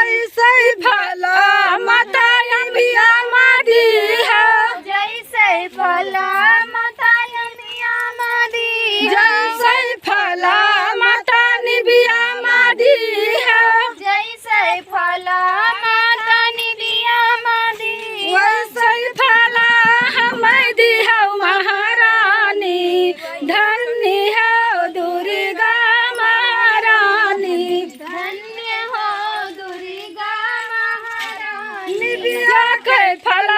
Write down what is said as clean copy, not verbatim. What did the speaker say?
जैसे फला माता अम्बिया मादी है जैसे फला माता अम्बिया मादी जैसे फला माता निबिया मादी है जैसे फला माता निबिया मादी वैसे फला हमें दी है महारानी धन्य है दुर्गा महारानी धन्य हो दुर्गा महारानी निबिया के फला